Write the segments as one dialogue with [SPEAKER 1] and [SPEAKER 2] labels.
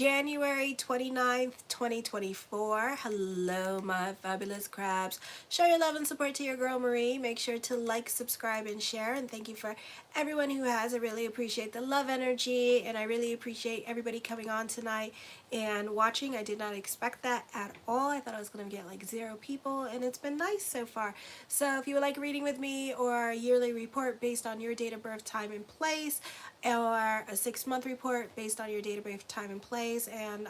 [SPEAKER 1] January 29th, 2024. Hello, my fabulous crabs. Show your love and support to your girl Marie. Make sure to like, subscribe, and share. And thank you for everyone who has. I really appreciate the love energy, and I really appreciate everybody coming on tonight and watching. I did not expect that at all. I thought I was going to get like 0 people, and it's been nice so far. So if you would like a reading with me or a yearly report based on your date of birth, time, and place, or a 6-month report based on your date of birth, time, and place, and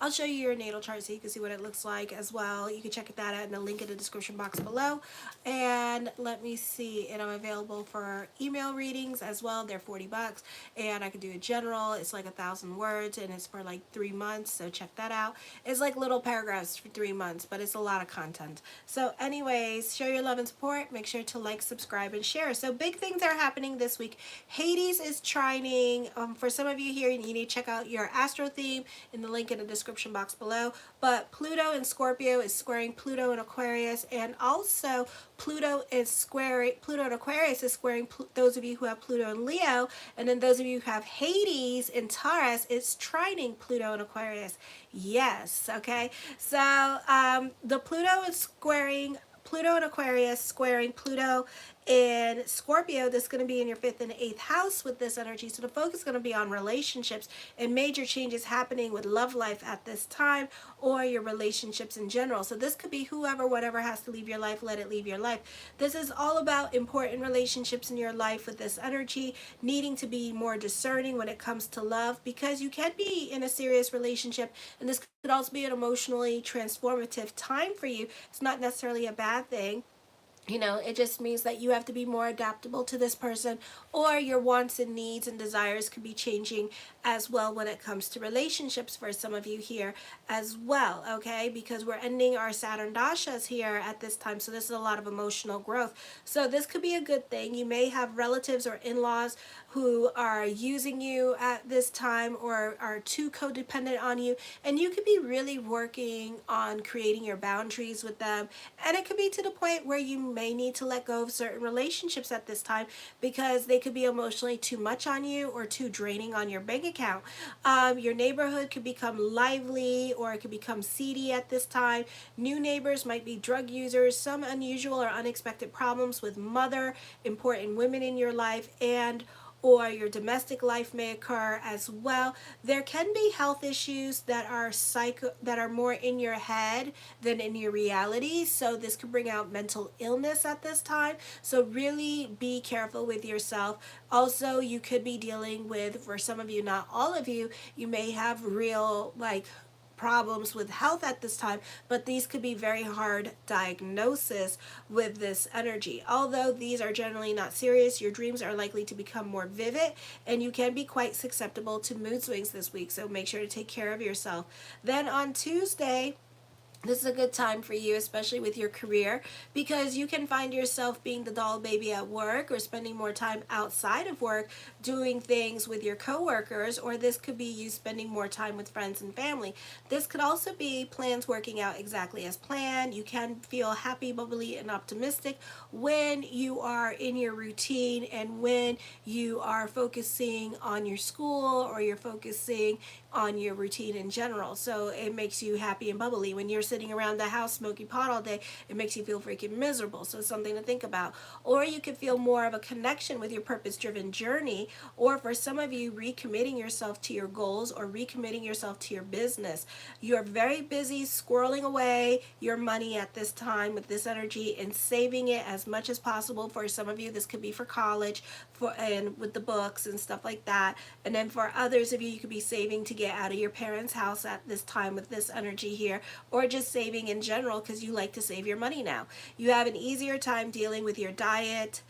[SPEAKER 1] I'll show you your natal chart so you can see what it looks like as well. You can check that out in the link in the description box below. And let me see, and I'm available for email readings as well. They're $40, and I can do a general. It's like 1,000 words, and it's for like 3 months, so check that out. It's like little paragraphs for 3 months, but it's a lot of content. So anyways, show your love and support. Make sure to like, subscribe, and share. So big things are happening this week. Hades is trining. For some of you here, you need to check out your astro theme in the link in the description box below. But Pluto in Scorpio is squaring Pluto in Aquarius, and also Pluto in Aquarius is squaring those of you who have Pluto in Leo, and then those of you who have Hades in Taurus is trining Pluto in Aquarius. Yes, okay. So the Pluto is squaring Pluto in Aquarius, squaring Pluto in Scorpio. This is going to be in your 5th and 8th house with this energy. So the focus is going to be on relationships and major changes happening with love life at this time, or your relationships in general. So this could be whoever, whatever has to leave your life, let it leave your life. This is all about important relationships in your life with this energy, needing to be more discerning when it comes to love, because you can be in a serious relationship, and this could also be an emotionally transformative time for you. It's not necessarily a bad thing. You know, it just means that you have to be more adaptable to this person, or your wants and needs and desires could be changing as well when it comes to relationships for some of you here as well, okay? Because we're ending our Saturn dashas here at this time, so this is a lot of emotional growth. So this could be a good thing. You may have relatives or in-laws who are using you at this time, or are too codependent on you, and you could be really working on creating your boundaries with them. And it could be to the point where you may need to let go of certain relationships at this time, because they could be emotionally too much on you or too draining on your bank account. Your neighborhood could become lively, or it could become seedy at this time. New neighbors might be drug users, some unusual or unexpected problems with important women in your life, and or your domestic life may occur as well. There can be health issues that are more in your head than in your reality. So this could bring out mental illness at this time. So really be careful with yourself. Also, you could be dealing with, for some of you, not all of you, you may have real problems with health at this time, but these could be very hard diagnosis with this energy. Although these are generally not serious, your dreams are likely to become more vivid, and you can be quite susceptible to mood swings this week, so make sure to take care of yourself. Then on Tuesday, this is a good time for you, especially with your career, because you can find yourself being the doll baby at work, or spending more time outside of work doing things with your coworkers, or this could be you spending more time with friends and family. This could also be plans working out exactly as planned. You can feel happy, bubbly, and optimistic when you are in your routine, and when you are focusing on your school, or you're focusing on your routine in general. So it makes you happy and bubbly. When you're sitting around the house smoking pot all day, it makes you feel freaking miserable. So it's something to think about. Or you could feel more of a connection with your purpose-driven journey, or for some of you, recommitting yourself to your goals, or recommitting yourself to your business. You're very busy squirreling away your money at this time with this energy, and saving it as much as possible. For some of you, this could be for college, and with the books and stuff like that. And then for others of you, you could be saving to get out of your parents' house at this time with this energy here, or just saving in general because you like to save your money now. You have an easier time dealing with your diet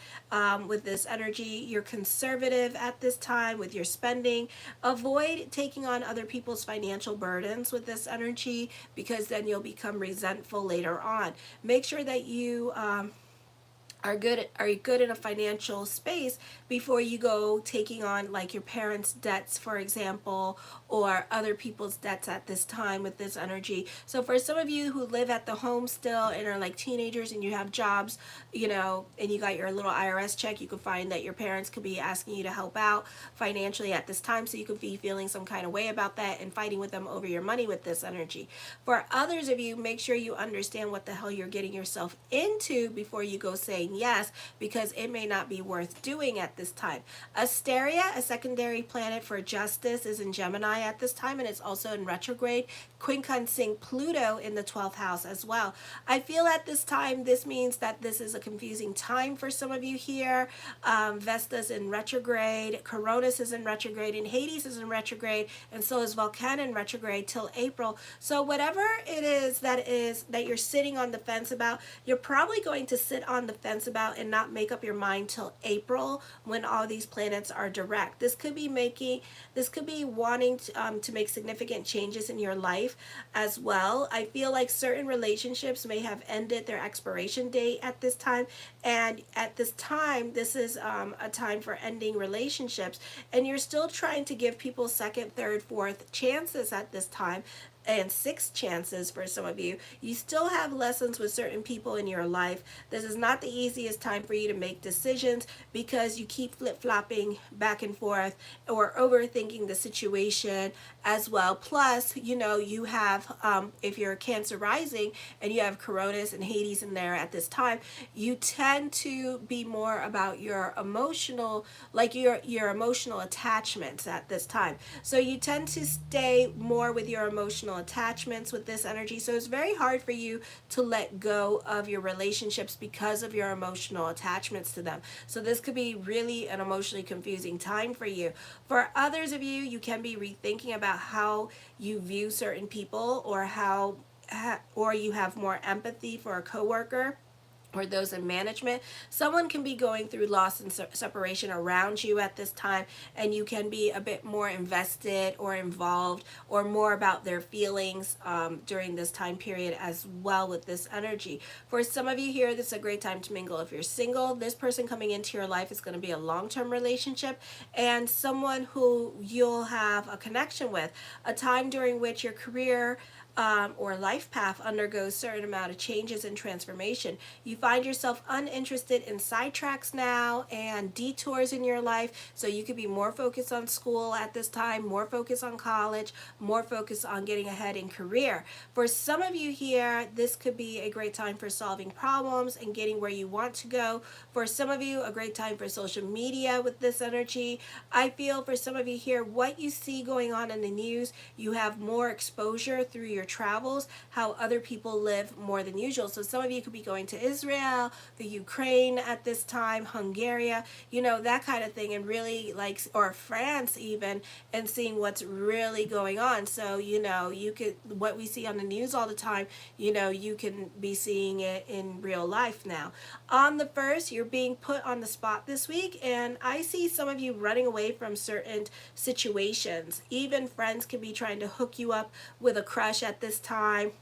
[SPEAKER 1] with this energy. You're conservative at this time with your spending. Avoid taking on other people's financial burdens with this energy, because then you'll become resentful later on. Make sure that you are you good in a financial space before you go taking on like your parents' debts, for example, or other people's debts at this time with this energy. So for some of you who live at the home still and are like teenagers and you have jobs, you know, and you got your little IRS check, you could find that your parents could be asking you to help out financially at this time, so you could be feeling some kind of way about that and fighting with them over your money with this energy. For others of you, make sure you understand what the hell you're getting yourself into before you go saying yes, because it may not be worth doing at this time. Asteria, a secondary planet for justice, is in Gemini at this time, and it's also in retrograde, quincunxing Pluto in the 12th house as well. I feel at this time this means that this is a confusing time for some of you here. Vesta's in retrograde, Coronis is in retrograde, and Hades is in retrograde, and so is Vulcan in retrograde till April. So whatever it is that you're sitting on the fence about, you're probably going to sit on the fence about and not make up your mind till April when all these planets are direct. This could be wanting to make significant changes in your life as well. I feel like certain relationships may have ended their expiration date at this time, and at this time this is a time for ending relationships, and you're still trying to give people second, third, fourth chances at this time, and six chances for some of you. You still have lessons with certain people in your life. This is not the easiest time for you to make decisions because you keep flip-flopping back and forth or overthinking the situation as well. Plus, you know, you have, if you're Cancer rising and you have Coronis and Hades in there at this time, you tend to be more about your emotional, like your emotional attachments at this time. So you tend to stay more with your emotional attachments with this energy. So it's very hard for you to let go of your relationships because of your emotional attachments to them. So this could be really an emotionally confusing time for you. For others of you, you can be rethinking about how you view certain people, or you have more empathy for a coworker or those in management. Someone can be going through loss and separation around you at this time, and you can be a bit more invested or involved or more about their feelings during this time period as well with this energy. For some of you here, this is a great time to mingle. If you're single, this person coming into your life is going to be a long-term relationship and someone who you'll have a connection with, a time during which your career or life path undergoes certain amount of changes and transformation. You find yourself uninterested in sidetracks now and detours in your life, so you could be more focused on school at this time, more focused on college, more focused on getting ahead in career. For some of you here, this could be a great time for solving problems and getting where you want to go. For some of you, a great time for social media with this energy. I feel for some of you here, what you see going on in the news, you have more exposure through your travels, how other people live more than usual. So some of you could be going to Israel, the Ukraine at this time, Hungary, you know, that kind of thing, and really like, or France even, and seeing what's really going on. So, you know, you could, what we see on the news all the time, you know, you can be seeing it in real life now. On the 1st, you're being put on the spot this week, and I see some of you running away from certain situations. Even friends can be trying to hook you up with a crush at this time,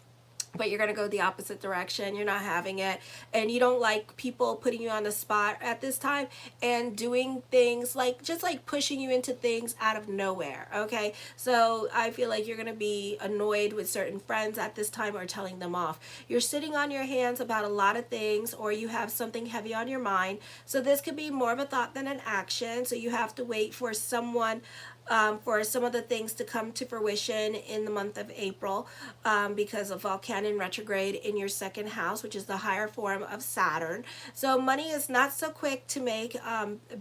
[SPEAKER 1] but you're going to go the opposite direction. You're not having it, and you don't like people putting you on the spot at this time and doing things like just like pushing you into things out of nowhere. Okay, so I feel like you're going to be annoyed with certain friends at this time or telling them off. You're sitting on your hands about a lot of things, or you have something heavy on your mind, so this could be more of a thought than an action. So you have to wait for someone, for some of the things to come to fruition in the month of April, because of Vulcan in retrograde in your 2nd house, which is the higher form of Saturn. So money is not so quick to make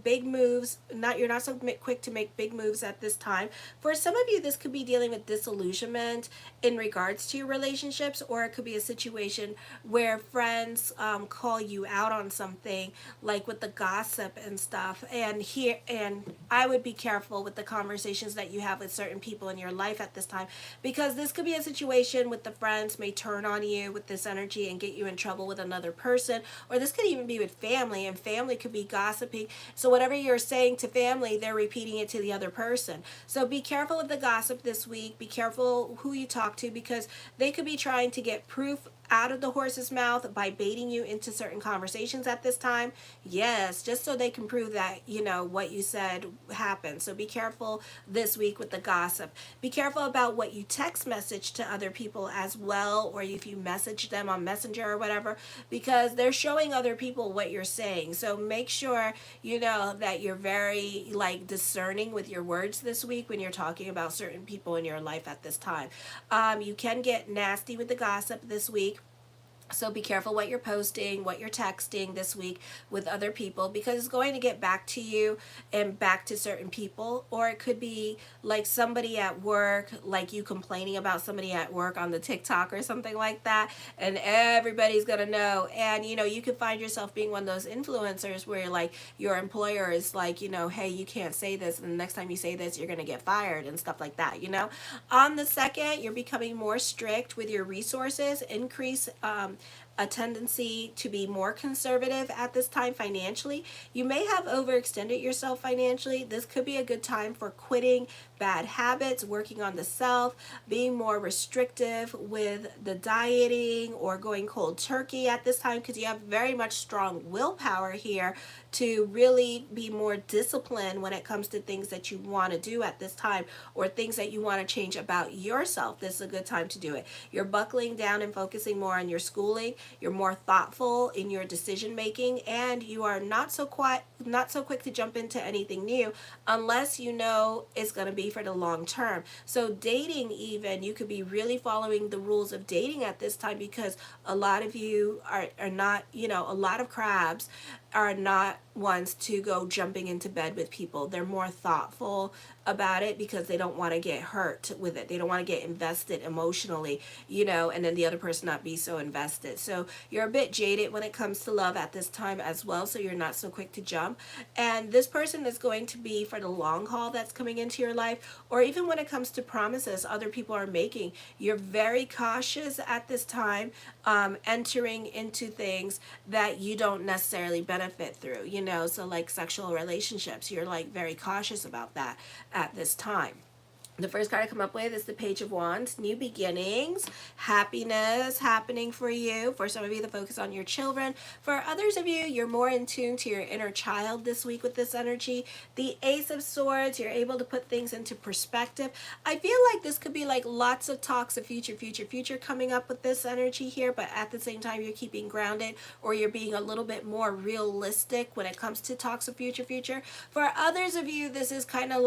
[SPEAKER 1] big moves. You're not so quick to make big moves at this time. For some of you, this could be dealing with disillusionment in regards to your relationships, or it could be a situation where friends call you out on something, like with the gossip and stuff. And I would be careful with the conversations that you have with certain people in your life at this time, because this could be a situation with the friends may turn on you with this energy and get you in trouble with another person, or this could even be with family, and family could be gossiping. So whatever you're saying to family, they're repeating it to the other person. So be careful of the gossip this week. Be careful who you talk to, because they could be trying to get proof out of the horse's mouth by baiting you into certain conversations at this time. Yes, just so they can prove that, what you said happened. So be careful this week with the gossip. Be careful about what you text message to other people as well, or if you message them on Messenger or whatever, because they're showing other people what you're saying. So make sure, that you're very discerning with your words this week when you're talking about certain people in your life at this time. You can get nasty with the gossip this week. So be careful what you're posting, what you're texting this week with other people, because it's going to get back to you and back to certain people. Or it could be like somebody at work, like you complaining about somebody at work on the TikTok or something like that, and everybody's going to know. And, you could find yourself being one of those influencers where your employer is like, hey, you can't say this, and the next time you say this, you're going to get fired and stuff like that, On the second, you're becoming more strict with your resources, increase a tendency to be more conservative at this time financially. You may have overextended yourself financially. This could be a good time for quitting bad habits, working on the self, being more restrictive with the dieting or going cold turkey at this time, because you have very much strong willpower here to really be more disciplined when it comes to things that you want to do at this time, or things that you want to change about yourself. This is a good time to do it. You're buckling down and focusing more on your schooling. You're more thoughtful in your decision making, and you are not so quick to jump into anything new unless you know it's going to be for the long term. So dating, even, you could be really following the rules of dating at this time, because a lot of you are not, a lot of crabs are not ones to go jumping into bed with people. They're more thoughtful about it because they don't want to get hurt with it. They don't want to get invested emotionally, and then the other person not be so invested. So you're a bit jaded when it comes to love at this time as well, so you're not so quick to jump. And this person is going to be for the long haul that's coming into your life, or even when it comes to promises other people are making. You're very cautious at this time, entering into things that you don't necessarily benefit through, so like sexual relationships, you're very cautious about that at this time. The first card I come up with is the Page of Wands. New beginnings, happiness happening for you. For some of you, the focus on your children. For others of you, you're more in tune to your inner child this week with this energy. The Ace of Swords, you're able to put things into perspective. I feel like this could be lots of talks of future coming up with this energy here, but at the same time, you're keeping grounded, or you're being a little bit more realistic when it comes to talks of future. For others of you, this is kind of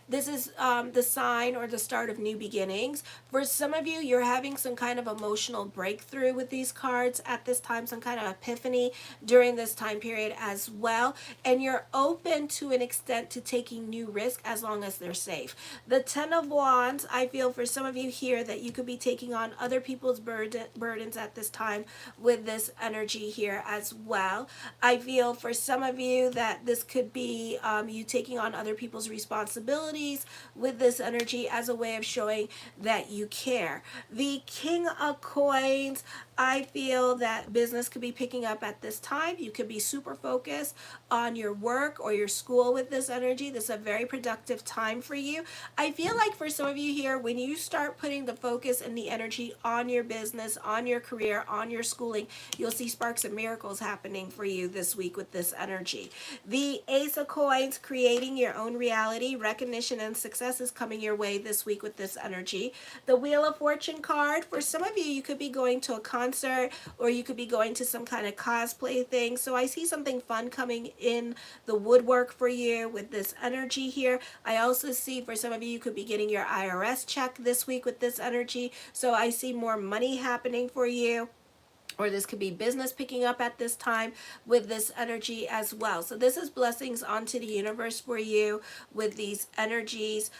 [SPEAKER 1] this is the sign or the start of new beginnings. For some of you, you're having some kind of emotional breakthrough with these cards at this time, some kind of epiphany during this time period as well. And you're open to an extent to taking new risks as long as they're safe. The Ten of Wands, I feel for some of you here that you could be taking on other people's burdens at this time with this energy here as well. I feel for some of you that this could be you taking on other people's responsibilities with this energy as a way of showing that you care. The King of Coins, I feel that business could be picking up at this time. You could be super focused on your work or your school with this energy. This is a very productive time for you. I feel like for some of you here, when you start putting the focus and the energy on your business, on your career, on your schooling, you'll see sparks and miracles happening for you this week with this energy. The Ace of Coins, creating your own reality, recognition and success is coming your way this week with this energy. The Wheel of Fortune card, for some of you, you could be going to a concert, or you could be going to some kind of cosplay thing. So I see something fun coming in the woodwork for you with this energy here. I also see for some of you, you could be getting your IRS check this week with this energy. So I see more money happening for you. Or this could be business picking up at this time with this energy as well. So this is blessings onto the universe for you with these energies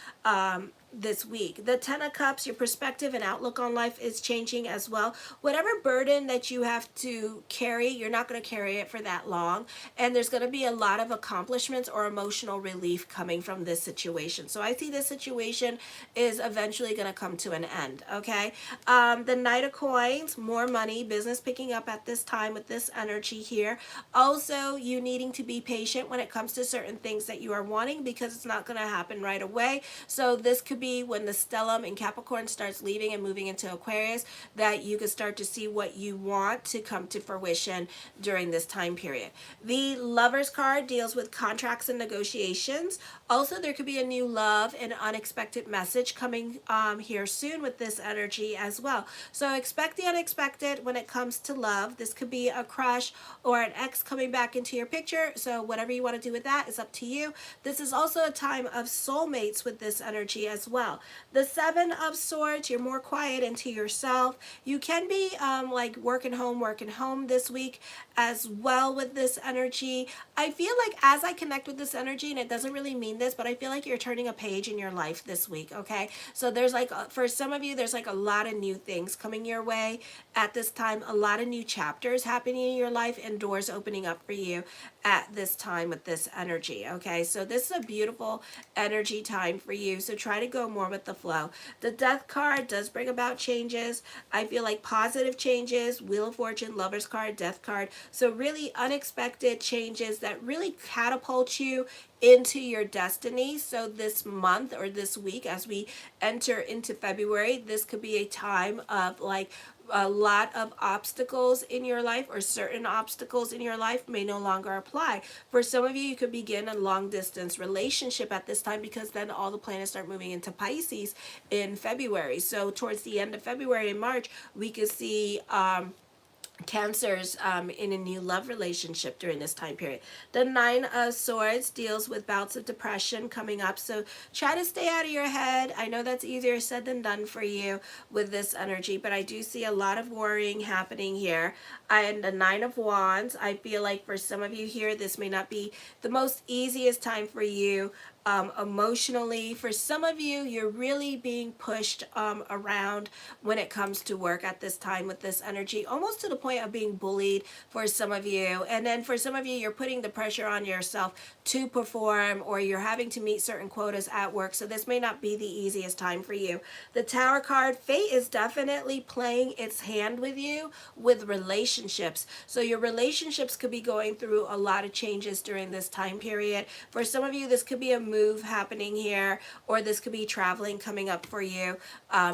[SPEAKER 1] this week. The Ten of Cups, your perspective and outlook on life is changing as well. Whatever burden that you have to carry, you're not going to carry it for that long. And there's going to be a lot of accomplishments or emotional relief coming from this situation. So I see this situation is eventually going to come to an end. Okay. The Knight of Coins, more money, business picking up at this time with this energy here. Also, you needing to be patient when it comes to certain things that you are wanting, because it's not going to happen right away. So this could be when the stellium in Capricorn starts leaving and moving into Aquarius, that you can start to see what you want to come to fruition during this time period. The Lover's card deals with contracts and negotiations. Also, there could be a new love and unexpected message coming here soon with this energy as well. So expect the unexpected when it comes to love. This could be a crush or an ex coming back into your picture. So whatever you want to do with that is up to you. This is also a time of soulmates with this energy as well. The Seven of Swords, you're more quiet into yourself. You can be like working home this week as well with this energy. I feel like as I connect with this energy, and it doesn't really mean this, but I feel like you're turning a page in your life this week, okay? So there's like, for some of you, there's like a lot of new things coming your way at this time, a lot of new chapters happening in your life and doors opening up for you at this time with this energy, okay? So this is a beautiful energy time for you, so try to go more with the flow. The Death card does bring about changes. I feel like positive changes, Wheel of Fortune, Lover's card, Death card. So really unexpected changes that really catapult you into your destiny. So this month or this week, as we enter into February, this could be a time of like a lot of obstacles in your life, or certain obstacles in your life may no longer apply. For some of you, you could begin a long distance relationship at this time, because then all the planets start moving into Pisces in February. So towards the end of February and March, we could see Cancers in a new love relationship during this time period. The Nine of Swords deals with bouts of depression coming up, so try to stay out of your head. I know that's easier said than done for you with this energy, but I do see a lot of worrying happening here. And the Nine of Wands, I feel like for some of you here, this may not be the most easiest time for you emotionally. For some of you, you're really being pushed around when it comes to work at this time with this energy, almost to the point of being bullied for some of you. And then for some of you, you're putting the pressure on yourself to perform, or you're having to meet certain quotas at work. So this may not be the easiest time for you. The Tower card, fate is definitely playing its hand with you with relationships. So your relationships could be going through a lot of changes during this time period. For some of you, this could be a move happening here, or this could be traveling coming up for you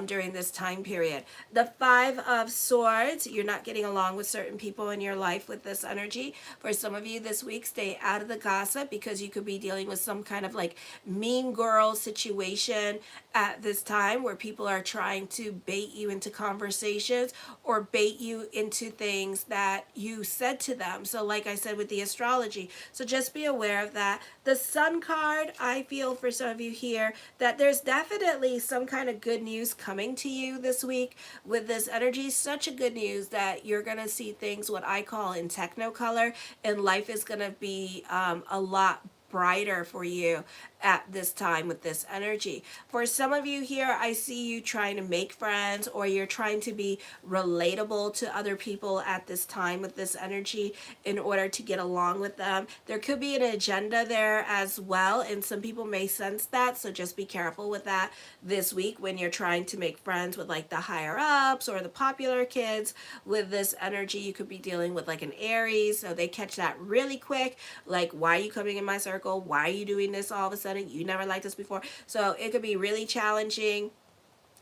[SPEAKER 1] during this time period. The Five of Swords, you're not getting along with certain people in your life with this energy. For some of you this week, stay out of the gossip, because you could be dealing with some kind of like mean girl situation at this time, where people are trying to bait you into conversations or bait you into things that you said to them. So like I said with the astrology, so just be aware of that. The Sun card, I feel for some of you here that there's definitely some kind of good news coming to you this week with this energy. Such a good news that you're going to see things what I call in technicolor, and life is going to be a lot brighter for you at this time with this energy. For some of you here, I see you trying to make friends, or you're trying to be relatable to other people at this time with this energy in order to get along with them. There could be an agenda there as well, and some people may sense that, so just be careful with that this week when you're trying to make friends with like the higher ups or the popular kids with this energy. You could be dealing with like an Aries, so they catch that really quick, like, why are you coming in my circle? Why are you doing this all of a sudden? You never liked us before. So it could be really challenging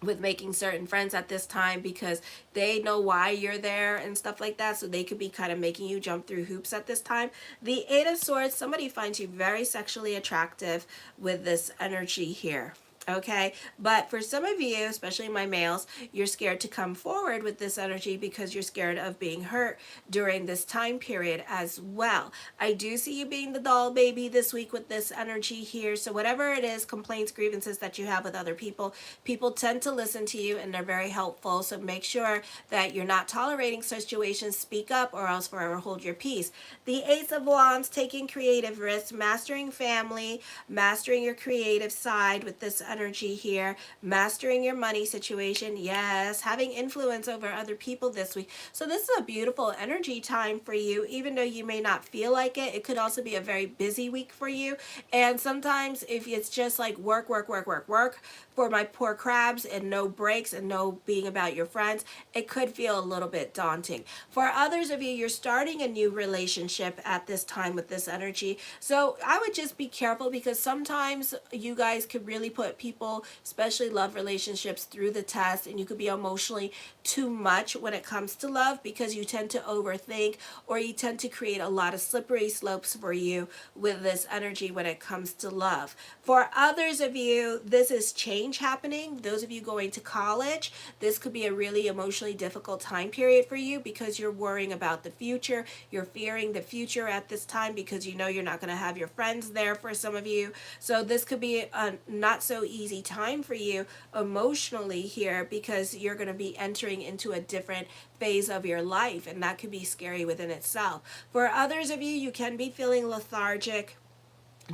[SPEAKER 1] with making certain friends at this time, because they know why you're there and stuff like that, so they could be kind of making you jump through hoops at this time. The Eight of Swords, somebody finds you very sexually attractive with this energy here. Okay, but for some of you, especially my males, you're scared to come forward with this energy because you're scared of being hurt during this time period as well. I do see you being the doll baby this week with this energy here. So whatever it is, complaints, grievances that you have with other people, people tend to listen to you and they're very helpful. So make sure that you're not tolerating situations. Speak up, or else forever hold your peace. The Ace of Wands, taking creative risks, mastering family, mastering your creative side with this energy here, mastering your money situation, yes, having influence over other people this week. So this is a beautiful energy time for you, even though you may not feel like it. It could also be a very busy week for you, and sometimes if it's just like work for my poor crabs and no breaks and no being about your friends, it could feel a little bit daunting. For others of you, you're starting a new relationship at this time with this energy, so I would just be careful, because sometimes you guys could really put people, especially love relationships, through the test, and you could be emotionally too much when it comes to love because you tend to overthink, or you tend to create a lot of slippery slopes for you with this energy when it comes to love. For others of you, this is change happening. Those of you going to college, this could be a really emotionally difficult time period for you because you're worrying about the future. You're fearing the future at this time because you know you're not going to have your friends there for some of you. So this could be a not so easy time for you emotionally here because you're going to be entering into a different phase of your life, and that could be scary within itself. For others of you, you can be feeling lethargic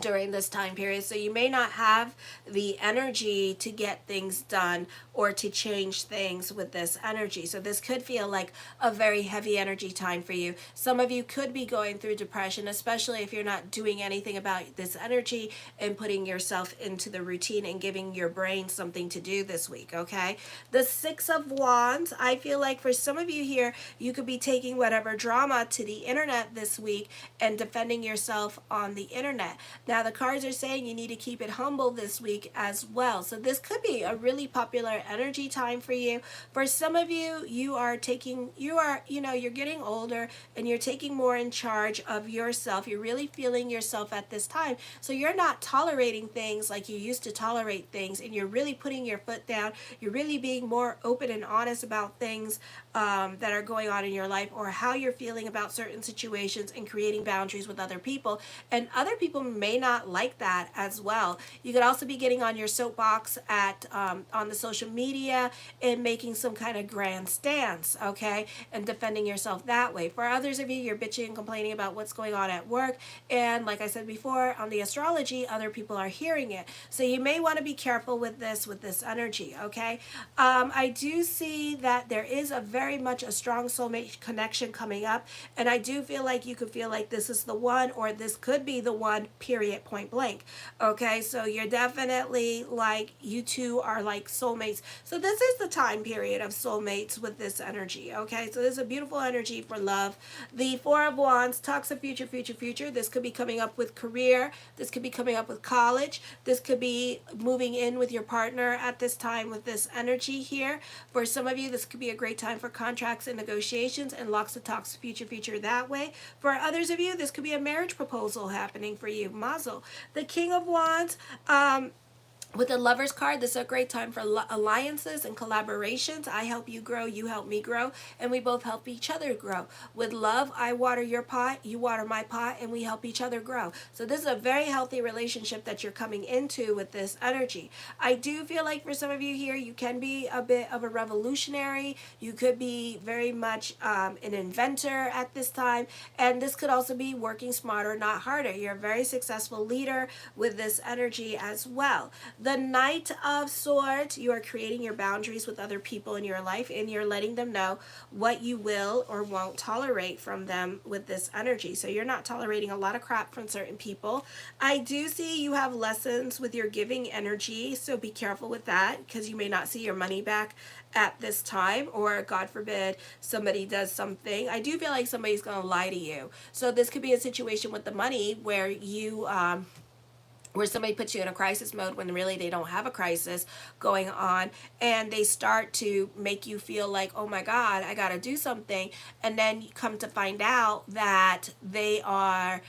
[SPEAKER 1] during this time period, so you may not have the energy to get things done or to change things with this energy. So this could feel like a very heavy energy time for you. Some of you could be going through depression, especially if you're not doing anything about this energy and putting yourself into the routine and giving your brain something to do this week. Okay, the Six of Wands, I feel like for some of you here, you could be taking whatever drama to the internet this week and defending yourself on the internet. Now the cards are saying you need to keep it humble this week as well. So this could be a really popular energy time for you. For some of you, you're getting older and you're taking more in charge of yourself. You're really feeling yourself at this time. So you're not tolerating things like you used to tolerate things, and you're really putting your foot down. You're really being more open and honest about things that are going on in your life, or how you're feeling about certain situations, and creating boundaries with other people. And other people may not like that as well. You could also be getting on your soapbox on the social media and making some kind of grand stance, okay, and defending yourself that way. For others of you, you're bitching and complaining about what's going on at work, and like I said before, on the astrology, other people are hearing it. So you may want to be careful with this energy, okay? I do see that there is very much a strong soulmate connection coming up, and I do feel like you could feel like this is the one, or this could be the one, period, point blank. Okay, so you're definitely like, you two are like soulmates. So this is the time period of soulmates with this energy. Okay, so this is a beautiful energy for love. The Four of Wands talks of future, future, future. This could be coming up with career. This could be coming up with college. This could be moving in with your partner at this time with this energy here. For some of you, this could be a great time for contracts and negotiations, and lots of talks future, future that way. For others of you, this could be a marriage proposal happening for you. Mazel. The King of Wands, with the Lovers card, this is a great time for alliances and collaborations. I help you grow, you help me grow, and we both help each other grow. With love, I water your pot, you water my pot, and we help each other grow. So this is a very healthy relationship that you're coming into with this energy. I do feel like for some of you here, you can be a bit of a revolutionary. You could be very much an inventor at this time, and this could also be working smarter, not harder. You're a very successful leader with this energy as well. The Knight of Swords, you are creating your boundaries with other people in your life, and you're letting them know what you will or won't tolerate from them with this energy. So you're not tolerating a lot of crap from certain people. I do see you have lessons with your giving energy, so be careful with that, because you may not see your money back at this time, or God forbid somebody does something. I do feel like somebody's going to lie to you. So this could be a situation with the money where where somebody puts you in a crisis mode when really they don't have a crisis going on, and they start to make you feel like, oh my God, I gotta do something, and then you come to find out that they are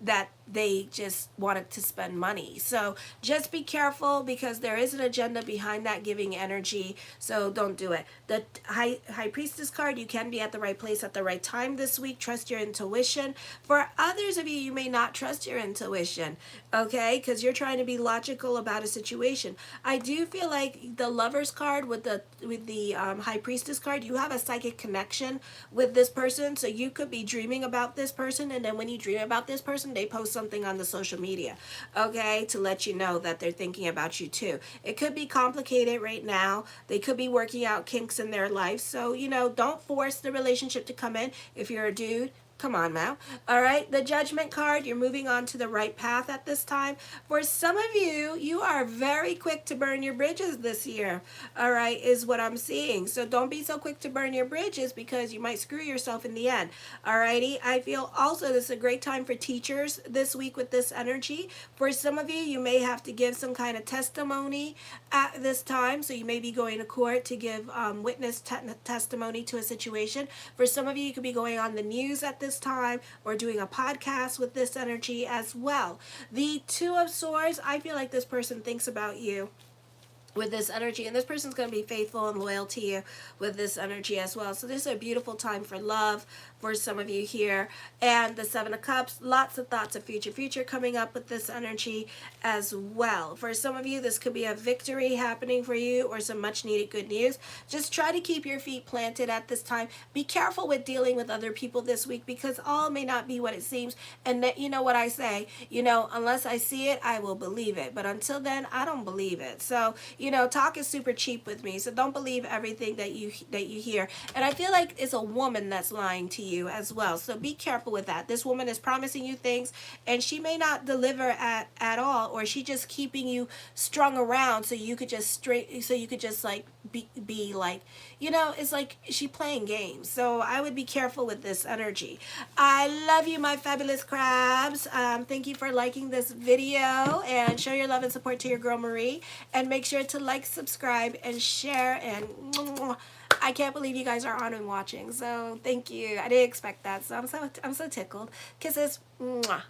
[SPEAKER 1] that they just wanted to spend money. So just be careful, because there is an agenda behind that giving energy, so don't do it. The High Priestess card, you can be at the right place at the right time this week. Trust your intuition. For others of you, you may not trust your intuition, okay, because you're trying to be logical about a situation. I do feel like the Lovers card with the High Priestess card, you have a psychic connection with this person, so you could be dreaming about this person, and then when you dream about this person, they post something on the social media, okay, to let you know that they're thinking about you too. It could be complicated right now. They could be working out kinks in their life. So, don't force the relationship to come in. If you're a dude, Come on now. All right. The Judgment card, you're moving on to the right path at this time. For some of you, you are very quick to burn your bridges this year. All right, is what I'm seeing. So don't be so quick to burn your bridges because you might screw yourself in the end. All righty. I feel also this is a great time for teachers this week with this energy. For some of you, you may have to give some kind of testimony at this time. So you may be going to court to give witness testimony to a situation. For some of you, you could be going on the news at this time or doing a podcast with this energy as well. The Two of Swords, I feel like this person thinks about you with this energy, and this person's going to be faithful and loyal to you with this energy as well. So this is a beautiful time for love for some of you here. And the Seven of Cups, lots of thoughts of future coming up with this energy as well. For some of you, this could be a victory happening for you or some much needed good news. Just try to keep your feet planted at this time. Be careful with dealing with other people this week because all may not be what it seems. And that, you know what I say, unless I see it, I will believe it. But until then, I don't believe it. So, talk is super cheap with me, so don't believe everything that you hear. And I feel like it's a woman that's lying to you as well, so be careful with that. This woman is promising you things, and she may not deliver at all, or she just keeping you strung around so you could just like be like, it's like she playing games. So I would be careful with this energy. I love you, my fabulous crabs. Thank you for liking this video, and show your love and support to your girl Marie, and make sure to like, subscribe, and share. And I can't believe you guys are on and watching, so thank you. I didn't expect that, so I'm so tickled. Kisses. Mwah.